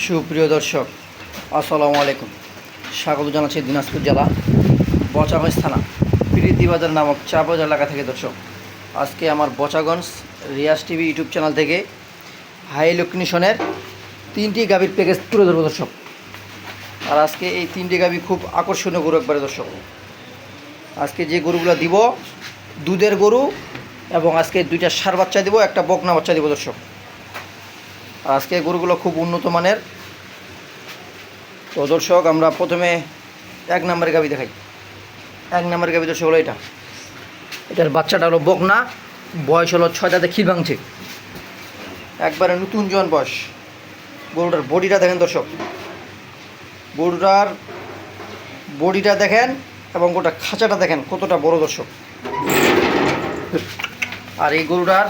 সুপ্রিয় দর্শক, আসসালামু আলাইকুম। স্বাগত জানাচ্ছি দিনাজপুর জেলা বচাগঞ্জ থানা প্রীতিবাজার নামক চা বাজার এলাকা থেকে। দর্শক, আজকে আমার Bachaganj Riaz TV YouTube channel থেকে হাই লোকনিশনের 3টি গাভীর প্যাকেজ তুলে ধরবো দর্শক। আর আজকে এই 3টি গাভী খুব আকর্ষণীয় গরু একবারে দর্শক। আজকে যে গরুগুলো দিব দুধের গরু, এবং আজকে 2টা ষাঁড় বাচ্চা দিব, একটা বকনা বাচ্চা দিব দর্শক। আর আজকে গরুগুলো খুব উন্নত মানের। তো দর্শক, আমরা প্রথমে 1 নম্বরের গাভী দেখাই। 1 নম্বরের গাভী দর্শক হলো এটার বাচ্চাটা হলো বকনা, বয়স হলো 6 দাঁতে খিল ভাঙছে, একবারে নতুন জোয়ান বয়স। গরুটার বডিটা দেখেন দর্শক, গরুটার বডিটা দেখেন এবং গোটা খাঁচাটা দেখেন কতটা বড় দর্শক। আর এই গরুটার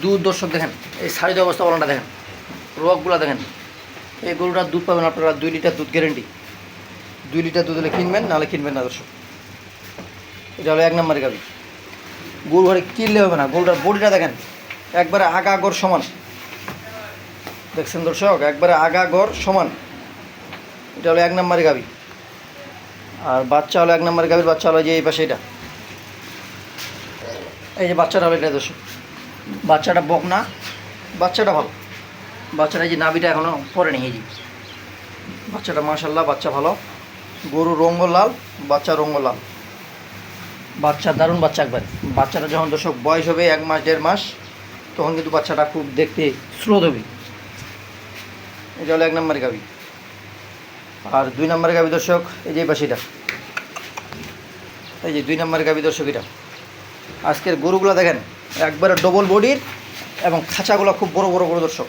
দুধ দর্শক দেখেন, এই সাইজ অবস্থা বলাটা দেখেন, রোগগুলো দেখেন। এই গরুটার দুধ পাবেন আপনারা 2 লিটার দুধ গ্যারেন্টি। 2 লিটার দুধ হলে কিনবেন, নাহলে কিনবেন না দর্শক। এটা হলো 1 নম্বরের গাভী। গরু ঘরে কিনলে হবে না, গরুটার বডিটা দেখেন একবারে আগা গড় সমান। দেখছেন দর্শক, একবারে আগা গড় সমান। এটা হলো 1 নম্বরের গাভী। আর বাচ্চা হলো 1 নম্বরের গাভীর বাচ্চা হলো যে এই পাশে, এটা এই যে বাচ্চাটা হলো এটা দর্শক। বাচ্চাটা বকনা, বাচ্চাটা ভালো। বাচ্চাটা এই যে নাভিটা এখনও পরে নেই, এই যে বাচ্চাটা মাশাল্লাহ, বাচ্চা ভালো। গরু রঙ্গ লাল, বাচ্চা রঙ্গ লাল, বাচ্চা দারুণ বাচ্চা একবার। বাচ্চাটা যখন দর্শক বয়স হবে 1 মাস 1.5 মাস, তখন কিন্তু বাচ্চাটা খুব দেখতে স্রোত হবে। এটা হলো 1 নম্বরের গাভী। আর 2 নম্বরের গাভী দর্শক এই যে পাশিটা, এই যে 2 নম্বরের গাভী দর্শক। এটা আজকের গরুগুলো দেখেন একবারে ডবল বডির, এবং খাঁচাগুলো খুব বড় বড় বড় দর্শক।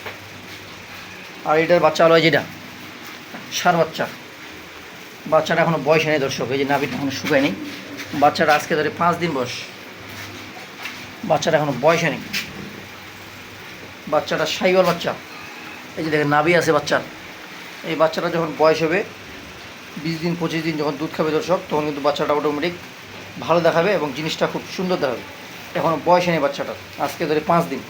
আর এটার বাচ্চা হলো যেটা ষাঁড় বাচ্চা। বাচ্চাটা এখনও বয়স নেই দর্শক, এই যে নাভিটা এখনো শুকায় নেই। বাচ্চাটা আজকে ধরে 5 দিন বয়স, বাচ্চাটা এখনও বয়স নেই। বাচ্চাটা শাহিওয়াল বাচ্চা, এই যে দেখেন নাভি আছে বাচ্চার। এই বাচ্চাটা যখন বয়স হবে 20 দিন 25 দিন যখন দুধ খাবে দর্শক, তখন কিন্তু বাচ্চাটা অটোমেটিক ভালো দেখাবে এবং জিনিসটা খুব সুন্দর দেখাবে। এখনও বয়স নেই বাচ্চাটার, আজকে ধরে 5 দিন।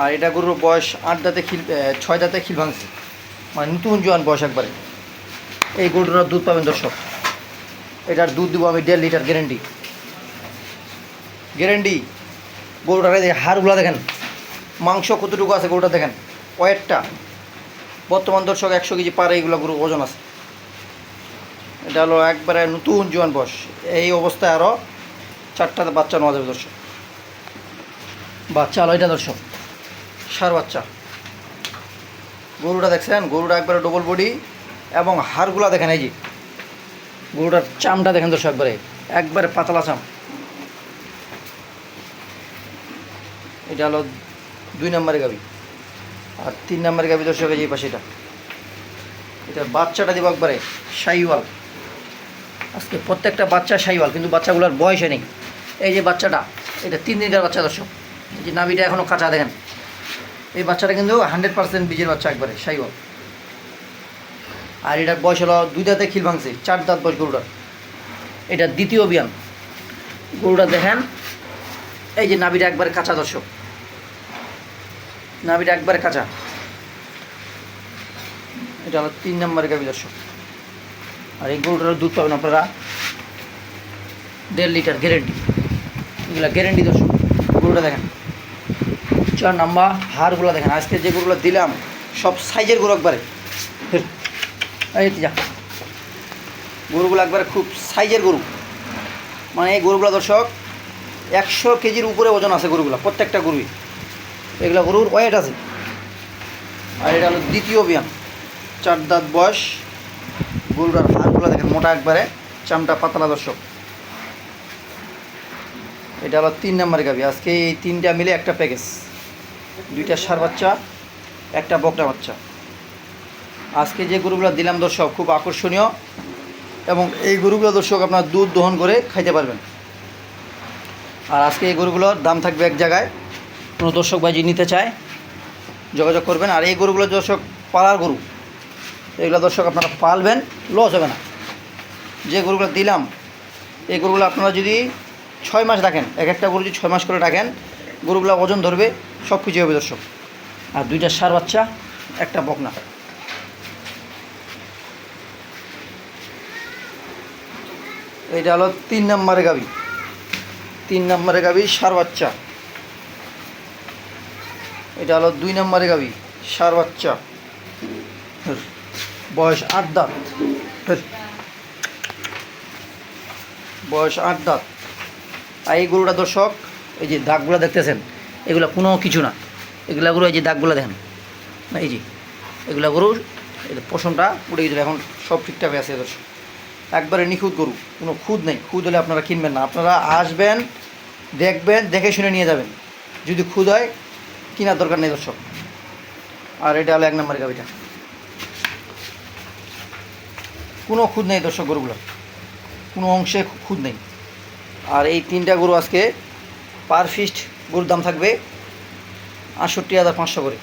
আর এটা গরুর বয়স 8 দাঁতে 6 দাঁতে খিল ভাঙছে, মানে নতুন জোয়ান বয়স একবারে। এই গরুটার দুধ পাবেন দর্শক, এটার দুধ দেবো আমি 1.5 লিটার গ্যারেন্টি। গ্যারেন্টি। গরুটার এই হাড়গুলো দেখেন, মাংস কতটুকু আছে গরুটা দেখেন, ওয়েটটা বর্তমান দর্শক 100 কেজি পারে এইগুলো গরু ওজন আছে। এটা হলো একবারে নতুন জোয়ান বয়স। এই অবস্থায় আরও 4টা বাচ্চা নেওয়া যাবে দর্শক। বাচ্চা হলো এটা দর্শক ষাঁড় বাচ্চা। গরুটা দেখছেন, গরুটা একবারে ডবল বডি, এবং হাড়গুলা দেখেন। এই যে গরুটার চামটা দেখেন দর্শক, একবারে একবারে পাতলা চাম। এটা হলো 2 নম্বরের গাভী। আর 3 নম্বরের গাভী দর্শক এই যে পাশে, এটার বাচ্চাটা দিব একবারে শাহিওয়াল। আজকে প্রত্যেকটা বাচ্চা শাহিওয়াল, কিন্তু বাচ্চাগুলোর বয়সে নেই। এই যে বাচ্চাটা, এটা 3 দিনকার বাচ্চা দর্শক। এই যে নাভিটা এখনও কাঁচা দেখেন। এই বাচ্চাটা কিন্তু 100% বীজের বাচ্চা, একবারে শাহিওয়াল। আর এটার বয়স হলো 2 দাঁতে খিল ভাঙছে, 4 দাঁত বয়স গরুটার। এটা দ্বিতীয় বিয়ান। গরুটা দেখেন, এই যে নাভিটা একবারে কাঁচা দর্শক, নাভিটা একবারে কাঁচা। এটা হলো 3 নম্বরের গাভী দর্শক। আর এই গরুটার দুধ পাবেন আপনারা 1.5 লিটার গ্যারেন্টি। এগুলো গ্যারেন্টি দর্শক। গরুটা দেখেন 4 নাম্বার, হাড়গুলো দেখেন। আজকে যে গরুগুলো দিলাম সব সাইজের গরু একবারে। এই যা গরুগুলো একবারে খুব সাইজের গরু, মানে এই গরুগুলো দর্শক 100 কেজির উপরে ওজন আছে গরুগুলো, প্রত্যেকটা গরুই। এগুলো গরুর ওয়েট আছে। আর এটা হলো দ্বিতীয় বিয়ান, 4 দাঁত বয়স। গরুটার হাড়গুলো দেখেন মোটা একবারে, চামটা পাতলা দর্শক। এটা হলো 3 নম্বরের গাভী। আজকে এই 3টা মিলে একটা প্যাকেজ, 2টা ষাঁড় বাচ্চা, একটা বকনা বাচ্চা। আজকে যে গরুগুলো দিলাম দর্শক খুব আকর্ষণীয়, এবং এই গরুগুলো দর্শক আপনার দুধ দহন করে খাইতে পারবেন। আর আজকে এই গরুগুলোর দাম থাকবে এক জায়গায়। কোনো দর্শক ভাই নিতে চায় যোগাযোগ করবেন। আর এই গরুগুলো দর্শক পালার গরু, এগুলো দর্শক আপনারা পালবেন, লস হবে না। যে গরুগুলো দিলাম এই গরুগুলো আপনারা যদি 6 মাস রাখেন, এক একটা গরু যদি 6 মাস করে রাখেন, গরুগুলো ওজন ধরবে, সব কিছু হবে দর্শক। আর 2টা ষাঁড় বাচ্চা, একটা বকনা। এটা হলো 3 নম্বরে গাভী, 3 নম্বরে গাভী ষাঁড় বাচ্চা। এটা হলো 2 নম্বরে গাভী ষাঁড় বাচ্চা, বয়স 8 দাঁত, বয়স 8 দাঁত। আর এই গরুটা দর্শক, এই যে দাগগুলো দেখতেছেন, এগুলো কোনো কিছু না। এগুলা গরু, এই যে দাগগুলো দেখেন না, এই যে এগুলা গরুর এই পশমটা উঠে গেছিলো, এখন সব ঠিকঠাক আছে দর্শক। একবারে নিখুঁত গরু, কোনো খুদ নেই। খুদ হলে আপনারা কিনবেন না, আপনারা আসবেন, দেখবেন, দেখে শুনে নিয়ে যাবেন। যদি খুদ হয় কেনার দরকার নেই দর্শক। আর এটা হলো 1 নম্বরের গাভিটা, কোনো খুদ নেই দর্শক, গরুগুলো কোনো অংশে খুদ নেই। আর এই 3টা গরু আজকে পার ফিস্ট গরুর দাম থাকবে 68,500 করে।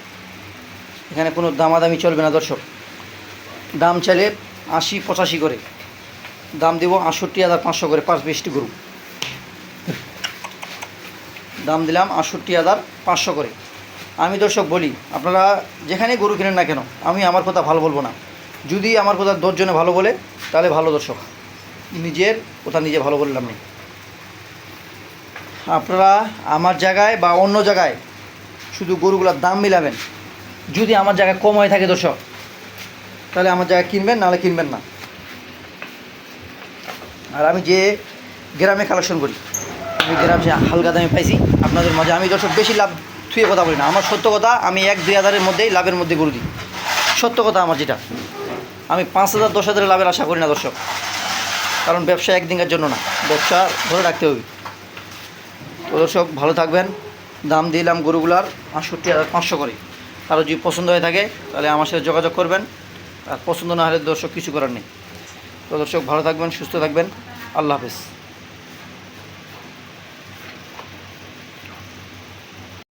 এখানে কোনো দামাদামি চলবে না দর্শক। দাম চাইলে 80-85 করে দাম দেব, 68,500 করে পার ফিস্ট গরু দাম দিলাম, 68,500 করে। আমি দর্শক বলি, আপনারা যেখানে গরু কেনেন না কেন, আমি আমার কথা ভালো বলবো না। যদি আমার কথা 10 জনে ভালো বলে তাহলে ভালো দর্শক, নিজের কথা নিজে ভালো বললাম না। আপনারা আমার জায়গায় বা অন্য জায়গায় শুধু গরুগুলোর দাম মিলাবেন। যদি আমার জায়গায় কম হয়ে থাকে দর্শক, তাহলে আমার জায়গায় কিনবেন, নাহলে কিনবেন না। আর আমি যে গ্রামে কালেকশন করি, আমি গ্রামে হালকা দামে পাইছি আপনাদের মাঝে। আমি দর্শক বেশি লাভ থুয়ে কথা বলি না, আমার সত্য কথা। আমি 1-2 হাজারের মধ্যেই লাভের মধ্যে গরু দিই, সত্য কথা আমার যেটা। আমি 5,000-10,000 লাভের আশা করি না দর্শক, কারণ ব্যবসা একদিনের জন্য না, ব্যবসা ধরে রাখতে হবে। তো দর্শক ভালো থাকবেন। দাম দিলাম গরুগুলার 68,500 করে। কারো যদি পছন্দ হয়ে থাকে তাহলে আমার সাথে যোগাযোগ করবেন, আর পছন্দ না হলে দর্শক কিছু করার নেই। তো দর্শক ভালো থাকবেন, সুস্থ থাকবেন, আল্লাহ হাফেজ।